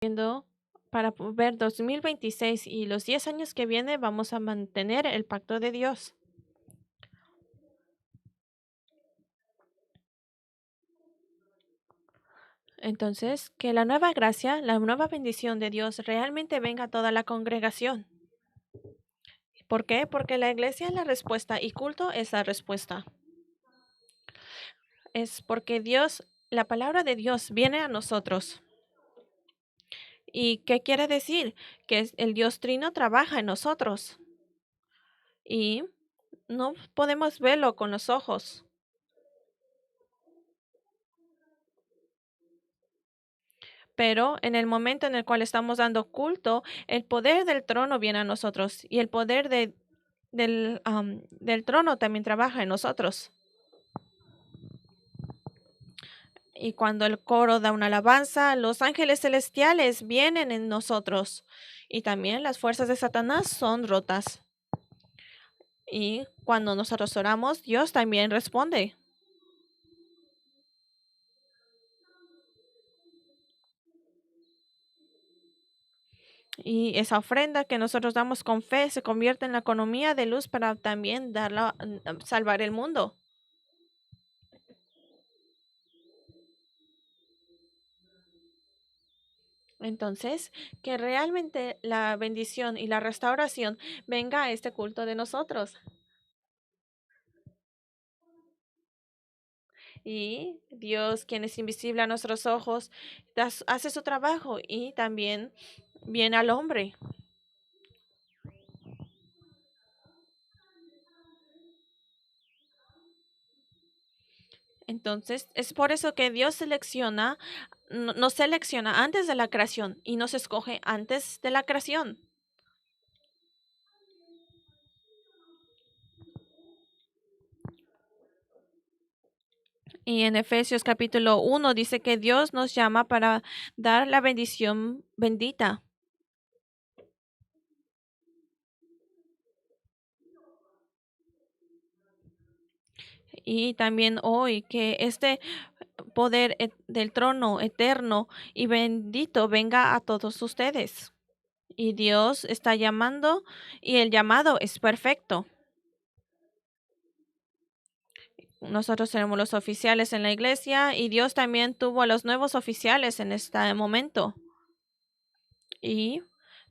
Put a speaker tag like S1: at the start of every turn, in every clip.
S1: viendo para ver 2026 y los 10 años que viene vamos a mantener el pacto de Dios. Entonces, que la nueva gracia, la nueva bendición de Dios realmente venga a toda la congregación. ¿Por qué? Porque la iglesia es la respuesta y culto es la respuesta. Es porque Dios, la palabra de Dios viene a nosotros. ¿Y qué quiere decir? Que el Dios Trino trabaja en nosotros y no podemos verlo con los ojos. Pero en el momento en el cual estamos dando culto, el poder del trono viene a nosotros y el poder del trono también trabaja en nosotros. Y cuando el coro da una alabanza, los ángeles celestiales vienen en nosotros. Y también las fuerzas de Satanás son rotas. Y cuando nosotros oramos, Dios también responde. Y esa ofrenda que nosotros damos con fe se convierte en la economía de luz para también salvar el mundo. Entonces, que realmente la bendición y la restauración venga a este culto de nosotros. Y Dios, quien es invisible a nuestros ojos, hace su trabajo y también viene al hombre. Entonces, es por eso que Dios nos selecciona antes de la creación y nos escoge antes de la creación. Y en Efesios capítulo 1 dice que Dios nos llama para dar la bendición bendita. Y también hoy que este poder del trono eterno y bendito venga a todos ustedes. Y Dios está llamando y el llamado es perfecto. Nosotros tenemos los oficiales en la iglesia y Dios también tuvo a los nuevos oficiales en este momento. Y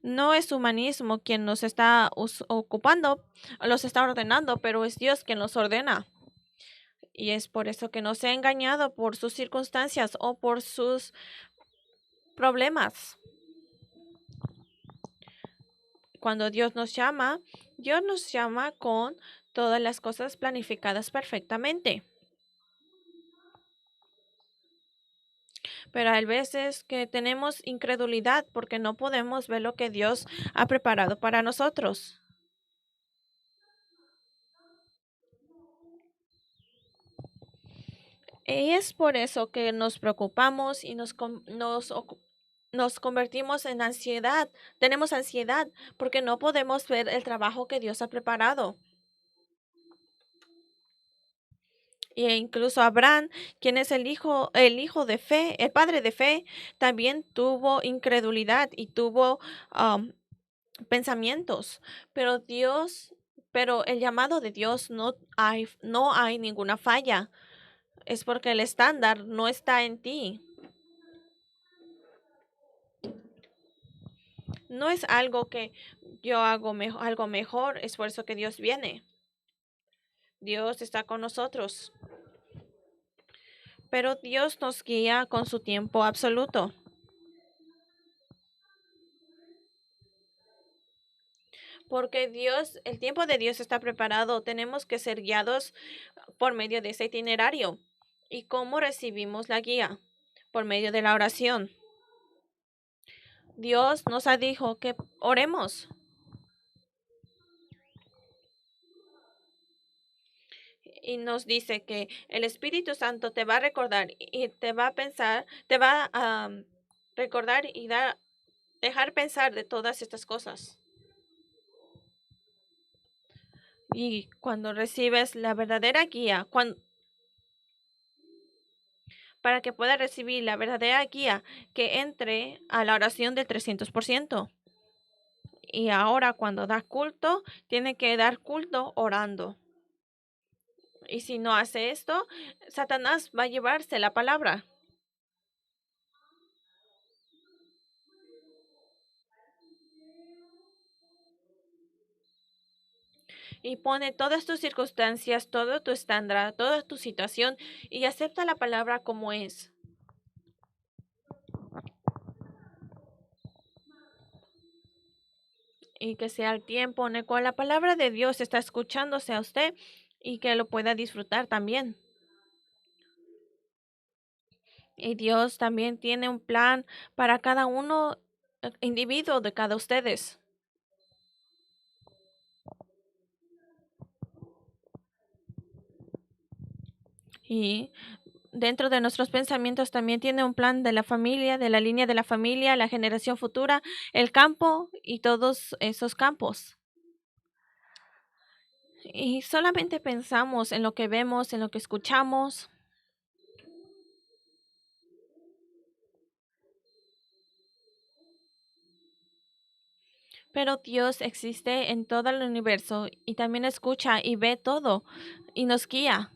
S1: no es humanismo quien nos está ocupando, los está ordenando, pero es Dios quien los ordena. Y es por eso que no se ha engañado por sus circunstancias o por sus problemas. Cuando Dios nos llama con todas las cosas planificadas perfectamente. Pero hay veces que tenemos incredulidad porque no podemos ver lo que Dios ha preparado para nosotros. Y es por eso que nos preocupamos y nos convertimos en ansiedad. Tenemos ansiedad porque no podemos ver el trabajo que Dios ha preparado. E incluso Abraham, quien es el hijo de fe, el padre de fe, también tuvo incredulidad y tuvo um, pensamientos. Pero el llamado de Dios no hay ninguna falla. Es porque el estándar no está en ti. No es algo que yo hago algo mejor, es por eso que Dios viene. Dios está con nosotros. Pero Dios nos guía con su tiempo absoluto. Porque el tiempo de Dios está preparado. Tenemos que ser guiados por medio de ese itinerario. ¿Y cómo recibimos la guía? Por medio de la oración. Dios nos ha dicho que oremos. Y nos dice que el Espíritu Santo te va a recordar y te va a pensar, te va a recordar y dejar pensar de todas estas cosas. Y cuando recibes la verdadera guía, para que pueda recibir la verdadera guía que entre a la oración del 300%. Y ahora cuando da culto, tiene que dar culto orando. Y si no hace esto, Satanás va a llevarse la palabra. Y pone todas tus circunstancias, todo tu estándar, toda tu situación y acepta la palabra como es. Y que sea el tiempo en el cual la palabra de Dios está escuchándose a usted y que lo pueda disfrutar también. Y Dios también tiene un plan para cada uno, individuo de cada ustedes. Y dentro de nuestros pensamientos también tiene un plan de la familia, de la línea de la familia, la generación futura, el campo y todos esos campos. Y solamente pensamos en lo que vemos, en lo que escuchamos. Pero Dios existe en todo el universo y también escucha y ve todo y nos guía.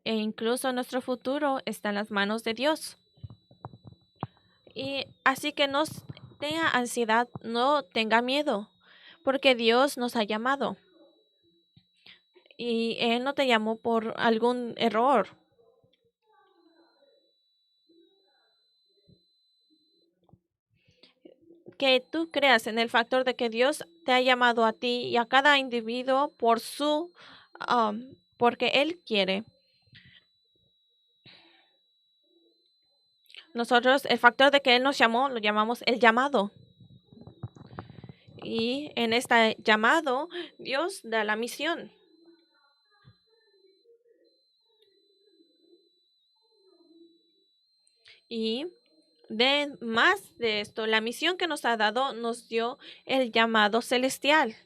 S1: E incluso nuestro futuro está en las manos de Dios. Y así que no tenga ansiedad, no tenga miedo, porque Dios nos ha llamado. Y Él no te llamó por algún error. Que tú creas en el factor de que Dios te ha llamado a ti y a cada individuo por porque Él quiere. Nosotros, el factor de que Él nos llamó, lo llamamos el llamado. Y en este llamado, Dios da la misión. Y de más de esto, la misión que nos ha dado nos dio el llamado celestial.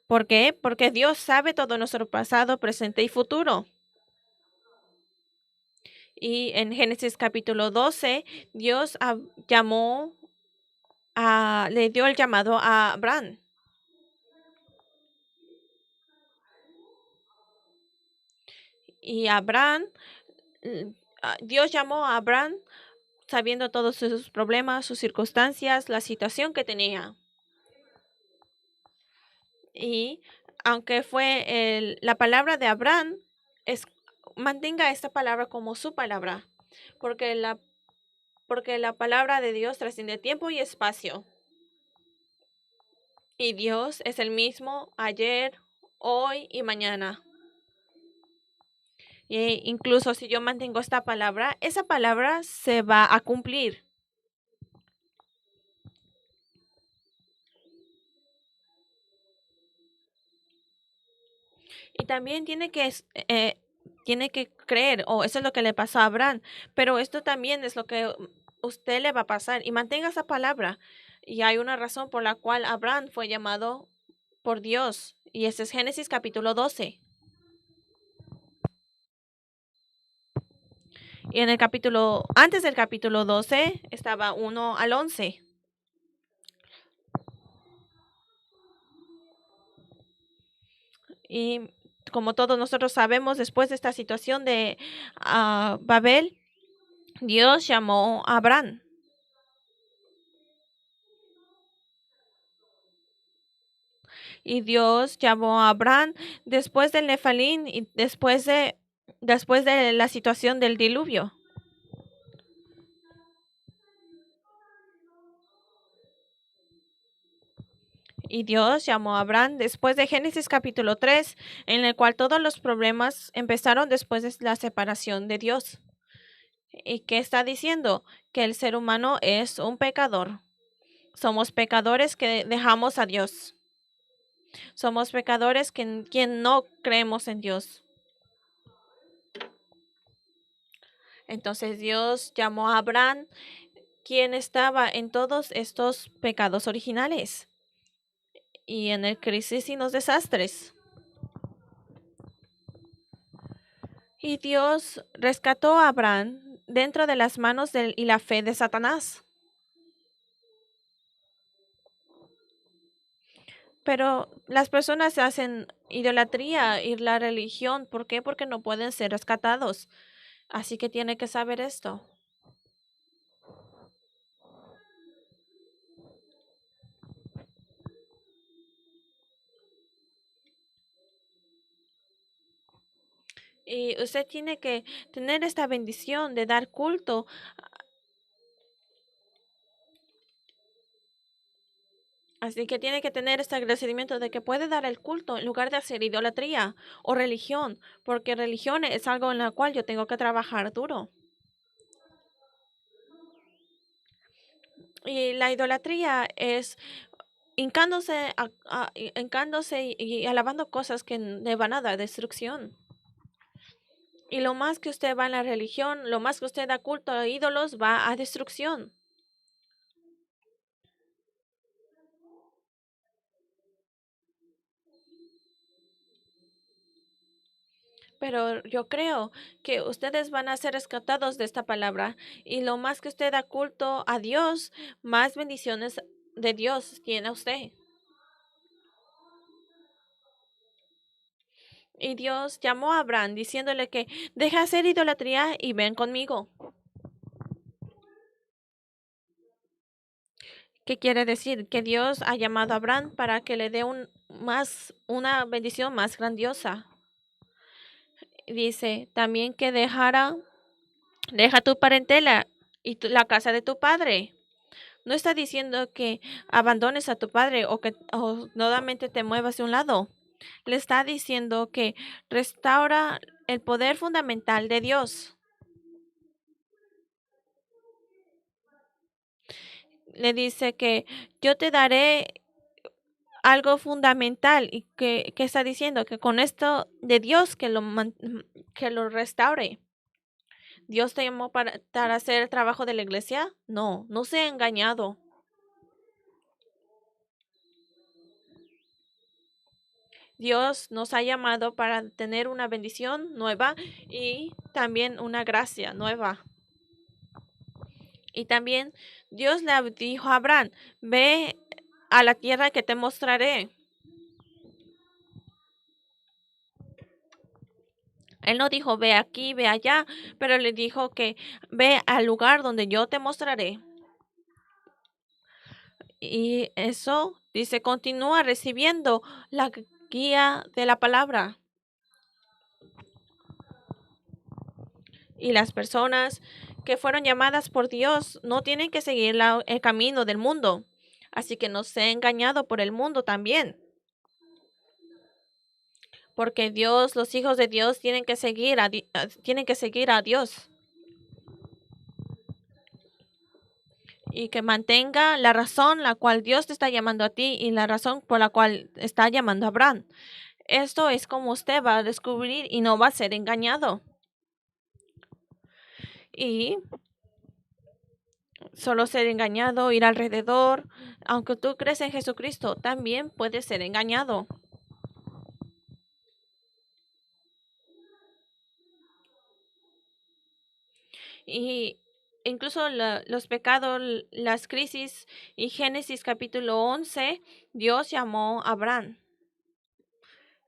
S1: ¿Por qué? Porque Dios sabe todo nuestro pasado, presente y futuro. Y en Génesis capítulo 12, Dios le dio el llamado a Abraham. Y Dios llamó a Abraham sabiendo todos sus problemas, sus circunstancias, la situación que tenía. Y aunque fue la palabra de Abraham, mantenga esta palabra como su palabra, porque la palabra de Dios trasciende tiempo y espacio. Y Dios es el mismo ayer, hoy y mañana. E incluso si yo mantengo esta palabra, esa palabra se va a cumplir. Y también tiene que creer, o eso es lo que le pasó a Abraham, pero esto también es lo que usted le va a pasar. Y mantenga esa palabra. Y hay una razón por la cual Abraham fue llamado por Dios. Y ese es Génesis capítulo 12. Y antes del capítulo 12, estaba 1 al 11. Y como todos nosotros sabemos, después de esta situación de Babel, Dios llamó a Abraham. Y Dios llamó a Abraham después del Nefalín y después de la situación del diluvio. Y Dios llamó a Abraham después de Génesis capítulo 3, en el cual todos los problemas empezaron después de la separación de Dios. ¿Y qué está diciendo? Que el ser humano es un pecador. Somos pecadores que dejamos a Dios. Somos pecadores quien no creemos en Dios. Entonces Dios llamó a Abraham, quien estaba en todos estos pecados originales y en el crisis y los desastres. Y Dios rescató a Abraham dentro de las manos y la fe de Satanás. Pero las personas hacen idolatría y la religión. ¿Por qué? Porque no pueden ser rescatados. Así que tiene que saber esto. Y usted tiene que tener esta bendición de dar culto. Así que tiene que tener este agradecimiento de que puede dar el culto en lugar de hacer idolatría o religión, porque religión es algo en la cual yo tengo que trabajar duro. Y la idolatría es hincándose y alabando cosas que le van a dar destrucción. Y lo más que usted va en la religión, lo más que usted da culto a ídolos, va a destrucción. Pero yo creo que ustedes van a ser rescatados de esta palabra. Y lo más que usted da culto a Dios, más bendiciones de Dios tiene usted. Y Dios llamó a Abraham diciéndole que deja hacer idolatría y ven conmigo. ¿Qué quiere decir? Que Dios ha llamado a Abraham para que le dé una bendición más grandiosa. Dice también que deja tu parentela y la casa de tu padre. No está diciendo que abandones a tu padre o nuevamente te muevas de un lado. Le está diciendo que restaura el poder fundamental de Dios. Le dice que yo te daré algo fundamental y que está diciendo que con esto de Dios que lo restaure. ¿Dios te llamó para hacer el trabajo de la iglesia? No, no se ha engañado. Dios nos ha llamado para tener una bendición nueva y también una gracia nueva. Y también Dios le dijo a Abraham, ve a la tierra que te mostraré. Él no dijo, ve aquí, ve allá, pero le dijo que ve al lugar donde yo te mostraré. Y eso, dice, continúa recibiendo la guía de la palabra. Y las personas que fueron llamadas por Dios no tienen que seguir el camino del mundo. Así que no sea engañado por el mundo también. Porque Dios, los hijos de Dios tienen que tienen que seguir a Dios. Y que mantenga la razón la cual Dios te está llamando a ti y la razón por la cual está llamando a Abraham. Esto es como usted va a descubrir y no va a ser engañado. Y solo ser engañado, ir alrededor, aunque tú crees en Jesucristo, también puedes ser engañado. Y incluso los pecados, las crisis y Génesis capítulo 11, Dios llamó a Abraham.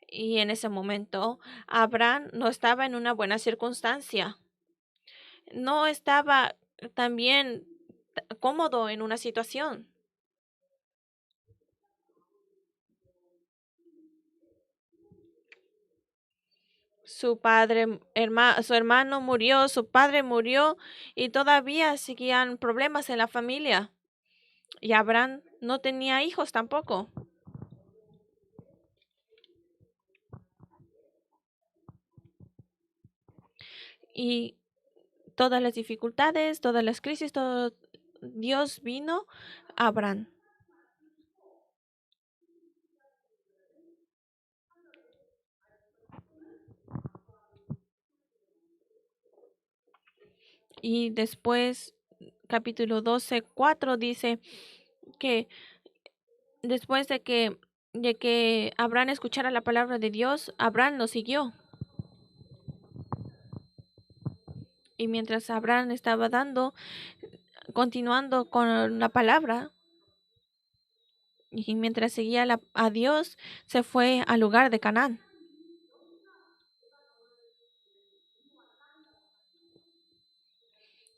S1: Y en ese momento, Abraham no estaba en una buena circunstancia. No estaba también cómodo en una situación. Su hermano murió, su padre murió y todavía seguían problemas en la familia. Y Abraham no tenía hijos tampoco. Y todas las dificultades, todas las crisis, todo Dios vino a Abraham. Y después, capítulo 12:4 dice que después de que Abraham escuchara la palabra de Dios, Abraham lo siguió. Y mientras Abraham estaba continuando con la palabra, y mientras seguía a Dios, se fue al lugar de Canaán.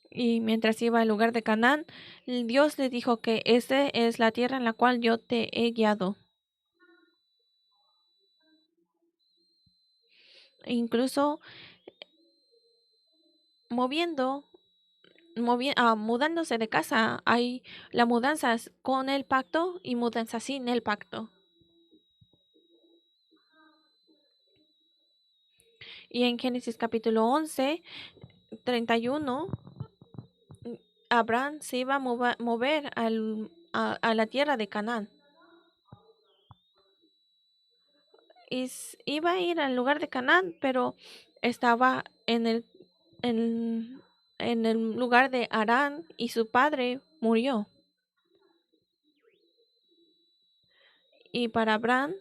S1: Y mientras iba al lugar de Canaán, Dios le dijo que esa es la tierra en la cual yo te he guiado. E incluso mudándose de casa, hay la mudanza con el pacto y mudanza sin el pacto. Y en Génesis capítulo 11, 31, Abraham se iba a mover a la tierra de Canaán. Y iba a ir al lugar de Canaán, pero estaba en, en el lugar de Harán y su padre murió. Y para Abraham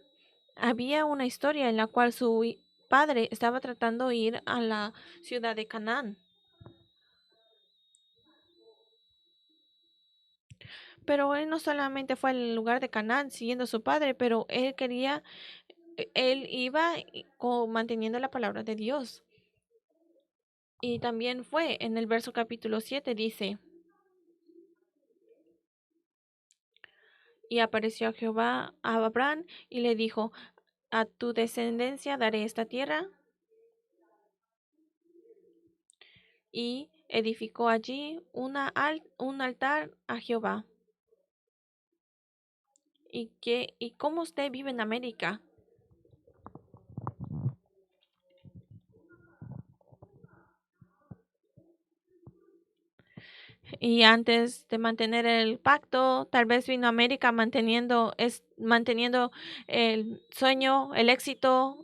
S1: había una historia en la cual su padre estaba tratando de ir a la ciudad de Canaán. Pero él no solamente fue al lugar de Canaán siguiendo a su padre, pero él iba manteniendo la palabra de Dios. Y también fue en el verso capítulo 7 dice, y apareció Jehová a Abraham y le dijo, a tu descendencia daré esta tierra. Y edificó allí un altar a Jehová. ¿Y cómo usted vive en América? Y antes de mantener el pacto, tal vez vino a América manteniendo el sueño, el éxito.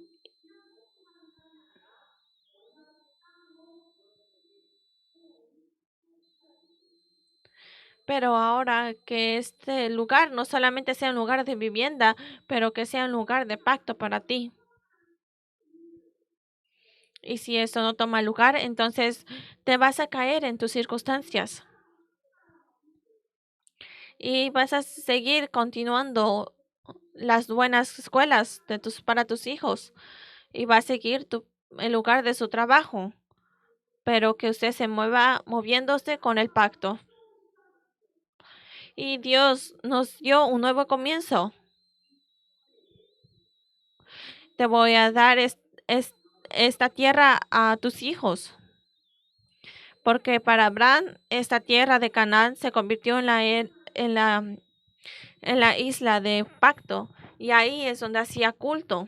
S1: Pero ahora que este lugar no solamente sea un lugar de vivienda, pero que sea un lugar de pacto para ti. Y si eso no toma lugar, entonces te vas a caer en tus circunstancias. Y vas a seguir continuando las buenas escuelas para tus hijos. Y va a seguir el lugar de su trabajo. Pero que usted se mueva moviéndose con el pacto. Y Dios nos dio un nuevo comienzo. Te voy a dar esta tierra a tus hijos. Porque para Abraham esta tierra de Canaán se convirtió en la isla de pacto. Y ahí es donde hacía culto.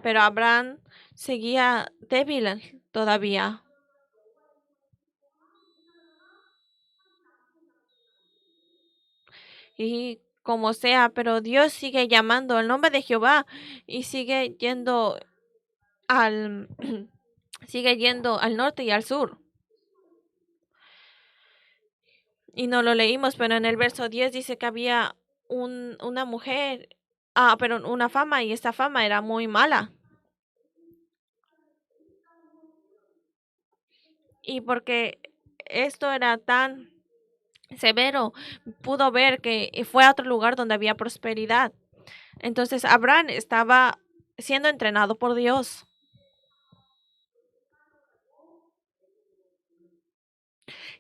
S1: Pero Abraham seguía débil todavía. Y como sea, pero Dios sigue llamando el nombre de Jehová y sigue yendo al sigue yendo al norte y al sur. Y no lo leímos, pero en el verso 10 dice que había una mujer, pero una fama, y esta fama era muy mala. Y porque esto era tan severo, pudo ver que fue a otro lugar donde había prosperidad. Entonces Abraham estaba siendo entrenado por Dios.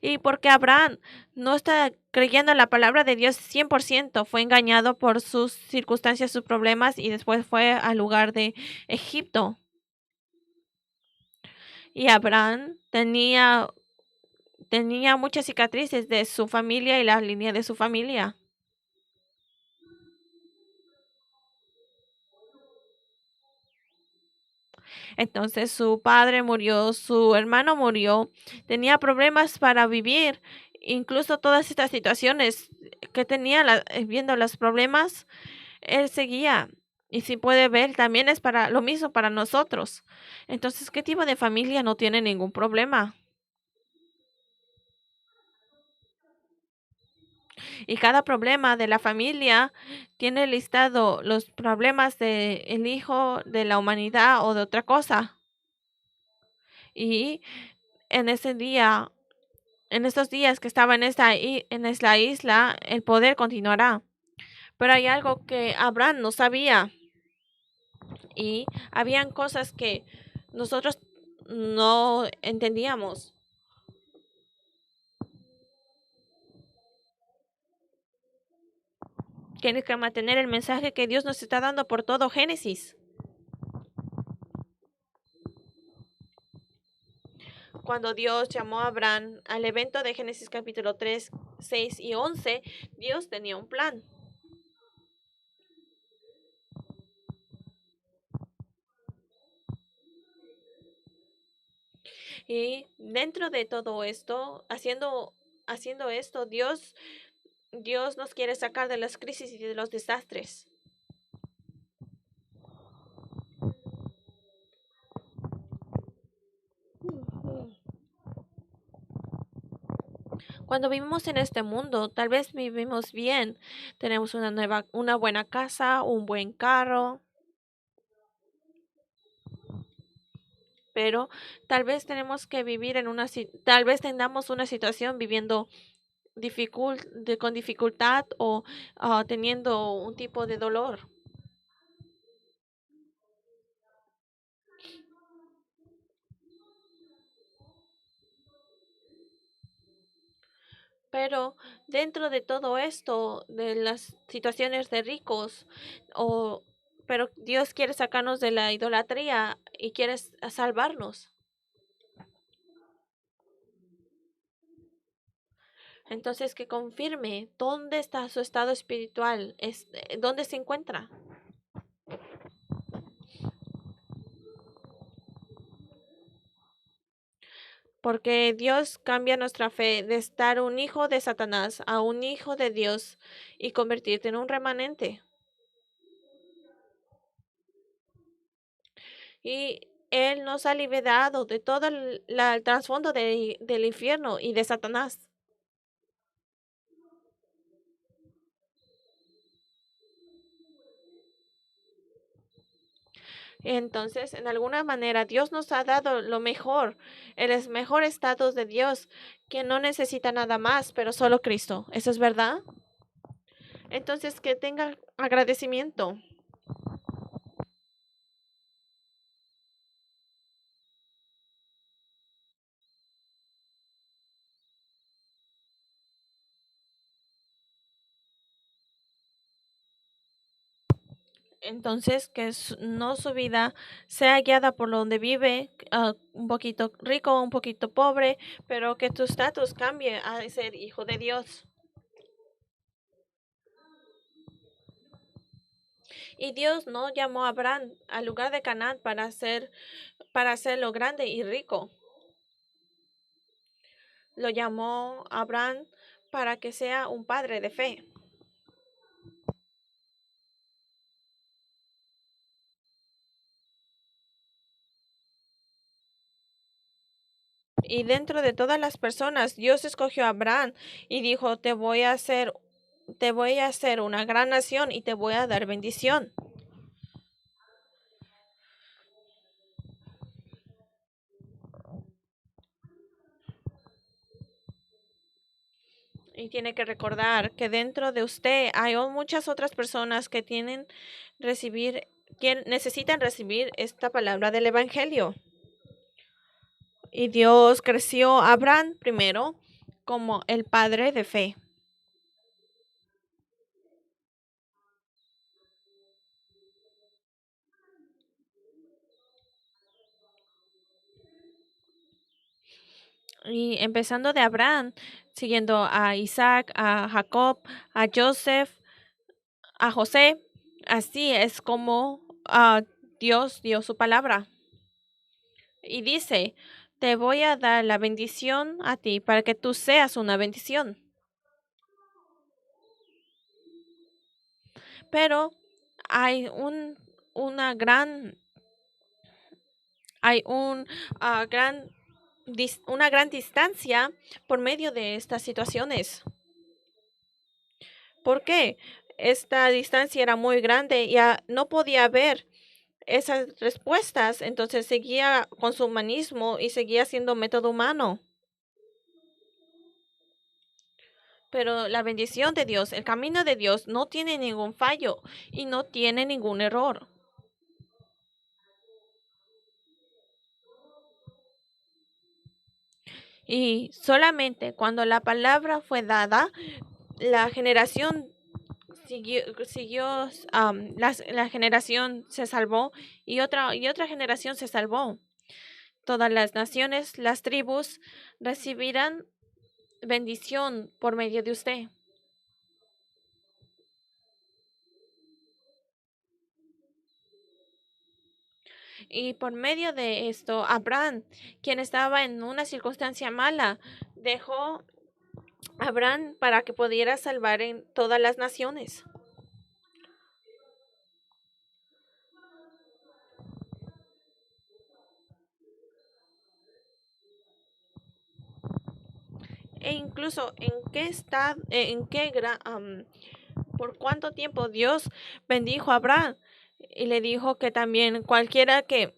S1: Y porque Abraham no está creyendo en la palabra de Dios 100%, fue engañado por sus circunstancias, sus problemas, y después fue al lugar de Egipto. Y Abraham tenía muchas cicatrices de su familia y la línea de su familia. Entonces su padre murió, su hermano murió, tenía problemas para vivir. Incluso todas estas situaciones que tenía, viendo los problemas, él seguía. Y si puede ver, también es para lo mismo para nosotros. Entonces, ¿qué tipo de familia no tiene ningún problema? Y cada problema de la familia tiene listado los problemas del hijo, de la humanidad o de otra cosa. Y en ese día, en estos días que estaba en esta isla, el poder continuará. Pero hay algo que Abraham no sabía y habían cosas que nosotros no entendíamos. Tienes que mantener el mensaje que Dios nos está dando por todo Génesis. Cuando Dios llamó a Abraham al evento de Génesis capítulo 3, 6 y 11, Dios tenía un plan. Y dentro de todo esto, haciendo esto, Dios nos quiere sacar de las crisis y de los desastres. Cuando vivimos en este mundo, tal vez vivimos bien, tenemos una buena casa, un buen carro, pero tal vez tenemos que vivir tal vez tengamos una situación viviendo con dificultad o teniendo un tipo de dolor. Pero dentro de todo esto, de las situaciones de ricos, o, pero Dios quiere sacarnos de la idolatría y quiere salvarnos. Entonces, que confirme dónde está su estado espiritual, dónde se encuentra. Porque Dios cambia nuestra fe de estar un hijo de Satanás a un hijo de Dios y convertirte en un remanente. Y Él nos ha liberado de todo el trasfondo del infierno y de Satanás. Entonces, en alguna manera, Dios nos ha dado lo mejor, el mejor estado de Dios, que no necesita nada más, pero solo Cristo. ¿Eso es verdad? Entonces, que tenga agradecimiento. Entonces, que no su vida sea guiada por donde vive, un poquito rico, un poquito pobre, pero que tu estatus cambie a ser hijo de Dios. Y Dios no llamó a Abraham al lugar de Canaán para hacerlo grande y rico. Lo llamó a Abraham para que sea un padre de fe. Y dentro de todas las personas, Dios escogió a Abraham y dijo, te voy a hacer una gran nación y te voy a dar bendición. Y tiene que recordar que dentro de usted hay muchas otras personas que necesitan recibir esta palabra del Evangelio. Y Dios creció a Abraham primero como el padre de fe. Y empezando de Abraham, siguiendo a Isaac, a Jacob, a Joseph, a José, así es como Dios dio su palabra. Y dice, te voy a dar la bendición a ti para que tú seas una bendición. Pero hay una gran, hay un gran una gran distancia por medio de estas situaciones. ¿Por qué? Esta distancia era muy grande y no podía ver esas respuestas, entonces seguía con su humanismo y seguía siendo método humano. Pero la bendición de Dios, el camino de Dios no tiene ningún fallo y no tiene ningún error. Y solamente cuando la palabra fue dada, la generación la generación se salvó y otra generación se salvó. Todas las naciones, las tribus recibirán bendición por medio de usted. Y por medio de esto, Abraham, quien estaba en una circunstancia mala, dejó a Abraham para que pudiera salvar en todas las naciones. E incluso por cuánto tiempo Dios bendijo a Abraham y le dijo que también cualquiera que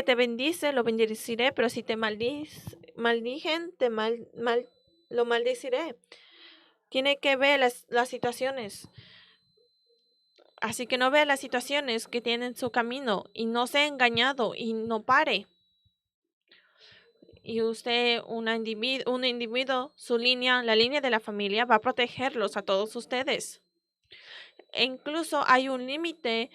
S1: te bendice, lo bendeciré, pero si te maldijen, lo maldeciré. Tiene que ver las situaciones. Así que no vea las situaciones que tienen su camino y no sea engañado y no pare. Y usted, un individuo, su línea, la línea de la familia, va a protegerlos a todos ustedes. E incluso hay un límite,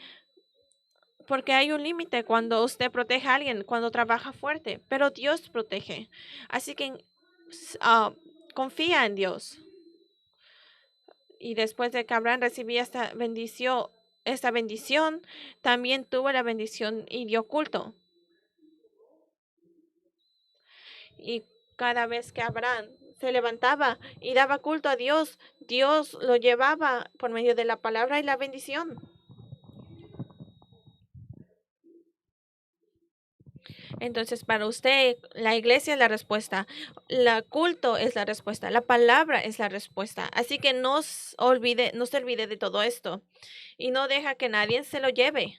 S1: porque hay un límite cuando usted protege a alguien, cuando trabaja fuerte, pero Dios protege. Así que confía en Dios. Y después de que Abraham recibía esta bendición, también tuvo la bendición y dio culto. Y cada vez que Abraham se levantaba y daba culto a Dios, Dios lo llevaba por medio de la palabra y la bendición. Entonces, para usted, la iglesia es la respuesta, el culto es la respuesta, la palabra es la respuesta. Así que no se olvide de todo esto y no deja que nadie se lo lleve.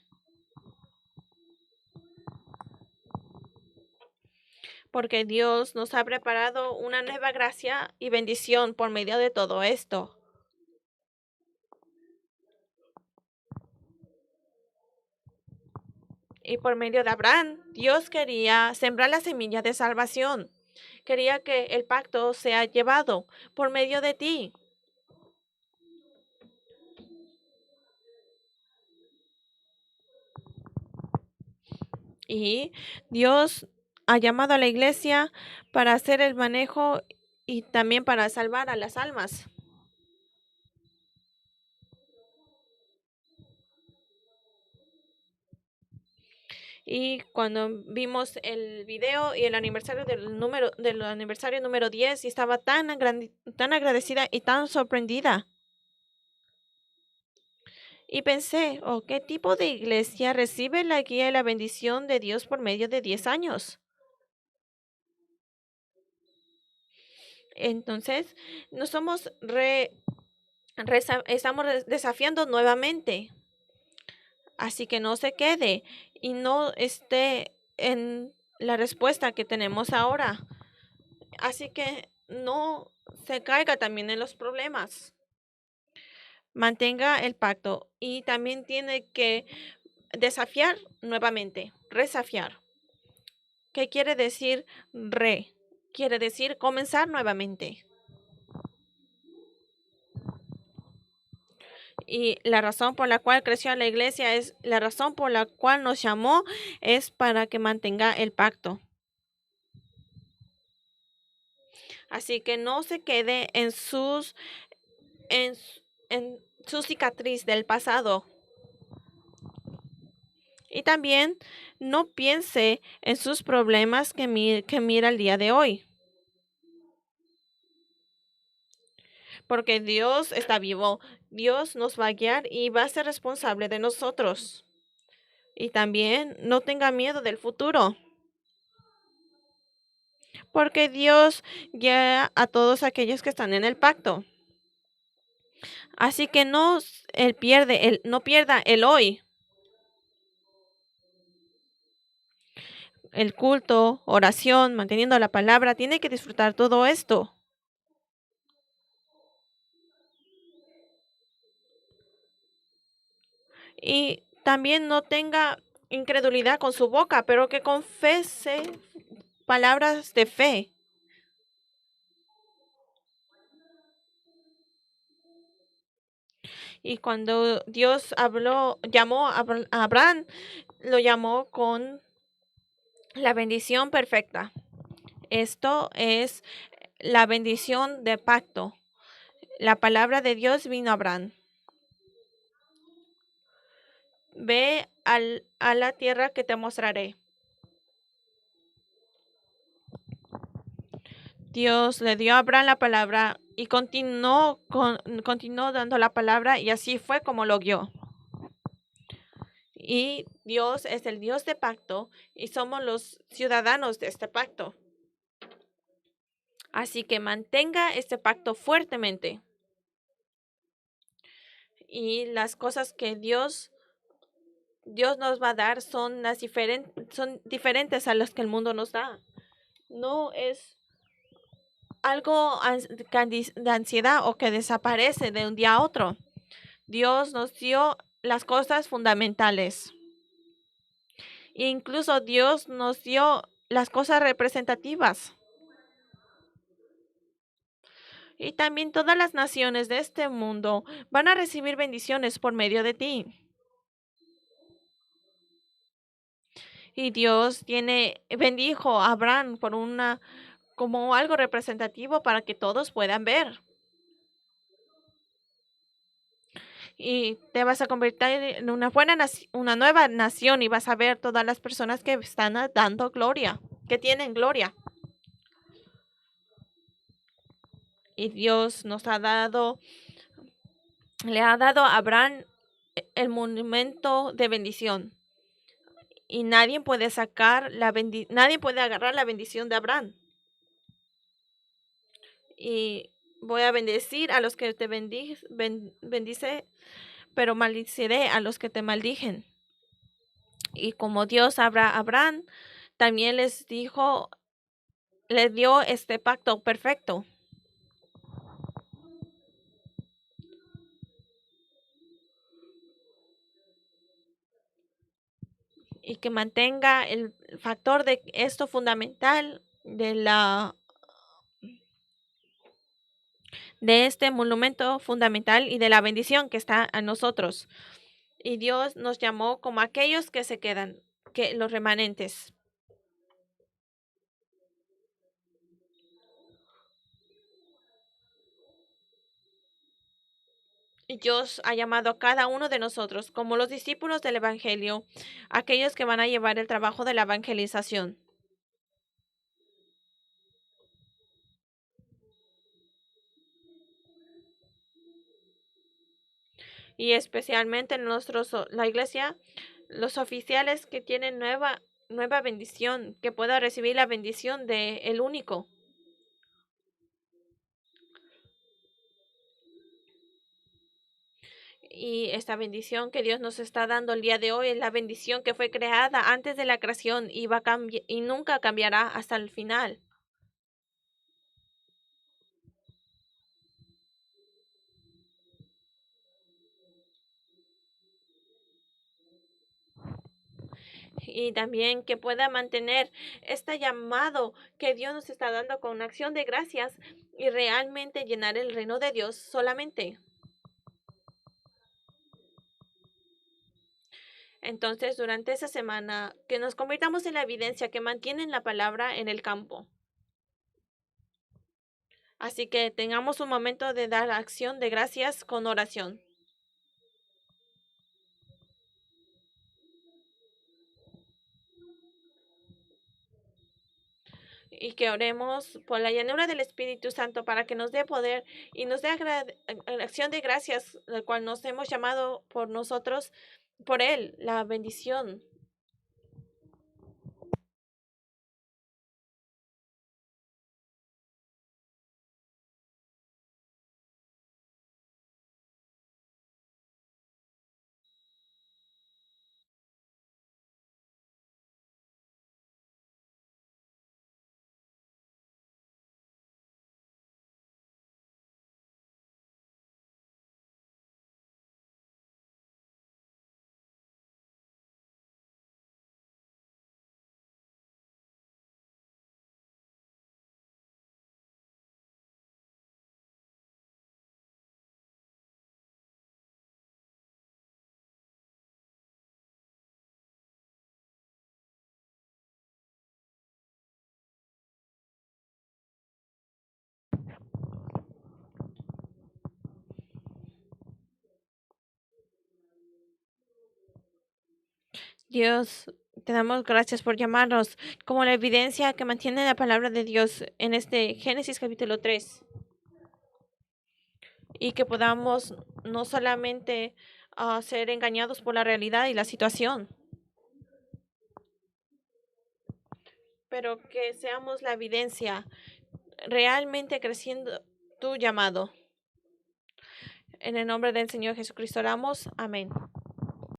S1: Porque Dios nos ha preparado una nueva gracia y bendición por medio de todo esto. Y por medio de Abraham, Dios quería sembrar la semilla de salvación. Quería que el pacto sea llevado por medio de ti. Y Dios ha llamado a la iglesia para hacer el manejo y también para salvar a las almas. Y cuando vimos el video y el aniversario del aniversario número 10, y estaba tan agradecida y tan sorprendida. Y pensé, ¿qué tipo de iglesia recibe la guía y la bendición de Dios por medio de 10 años? Entonces, nos estamos desafiando nuevamente. Así que no se quede y no esté en la respuesta que tenemos ahora. Así que no se caiga también en los problemas. Mantenga el pacto y también tiene que desafiar nuevamente, resafiar. ¿Qué quiere decir re? Quiere decir comenzar nuevamente. Y la razón por la cual creció la iglesia la razón por la cual nos llamó es para que mantenga el pacto. Así que no se quede en en su cicatriz del pasado. Y también no piense en sus problemas que mira el día de hoy. Porque Dios está vivo. Dios nos va a guiar y va a ser responsable de nosotros. Y también no tenga miedo del futuro. Porque Dios guía a todos aquellos que están en el pacto. Así que no pierda el hoy, el culto, oración, manteniendo la palabra. Tiene que disfrutar todo esto. Y también no tenga incredulidad con su boca, pero que confese palabras de fe. Y cuando Dios llamó a Abraham, lo llamó con la bendición perfecta. Esto es la bendición de pacto. La palabra de Dios vino a Abraham. Ve a la tierra que te mostraré. Dios le dio a Abraham la palabra y continuó dando la palabra, y así fue como lo guió. Y Dios es el Dios de pacto y somos los ciudadanos de este pacto. Así que mantenga este pacto fuertemente. Y las cosas que Dios nos va a dar son diferentes a las que el mundo nos da. No es algo de ansiedad o que desaparece de un día a otro. Dios nos dio las cosas fundamentales. Incluso Dios nos dio las cosas representativas. Y también todas las naciones de este mundo van a recibir bendiciones por medio de ti. Y Dios bendijo a Abraham como algo representativo para que todos puedan ver. Y te vas a convertir en una nueva nación, y vas a ver todas las personas que están dando gloria, que tienen gloria. Y Dios le ha dado a Abraham el monumento de bendición. Y nadie puede nadie puede agarrar la bendición de Abraham. Y voy a bendecir a los que te bendice, pero maldiciré a los que te maldijen. Y como Dios habla a Abraham, también les dio este pacto perfecto. Y que mantenga el factor de esto fundamental de este monumento fundamental y de la bendición que está a nosotros. Y Dios nos llamó como aquellos que se quedan, los remanentes. Y Dios ha llamado a cada uno de nosotros como los discípulos del Evangelio, aquellos que van a llevar el trabajo de la evangelización. Y especialmente en la iglesia, los oficiales que tienen nueva bendición, que pueda recibir la bendición de el único. Y esta bendición que Dios nos está dando el día de hoy es la bendición que fue creada antes de la creación y y nunca cambiará hasta el final. Y también que pueda mantener este llamado que Dios nos está dando con acción de gracias y realmente llenar el reino de Dios solamente. Entonces, durante esa semana, que nos convirtamos en la evidencia que mantiene la palabra en el campo. Así que tengamos un momento de dar acción de gracias con oración. Y que oremos por la llanura del Espíritu Santo para que nos dé poder y nos dé acción de gracias, la cual nos hemos llamado por nosotros, por Él, la bendición. Dios, te damos gracias por llamarnos como la evidencia que mantiene la palabra de Dios en este Génesis capítulo 3. Y que podamos no solamente ser engañados por la realidad y la situación, pero que seamos la evidencia realmente creciendo tu llamado. En el nombre del Señor Jesucristo oramos. Amén.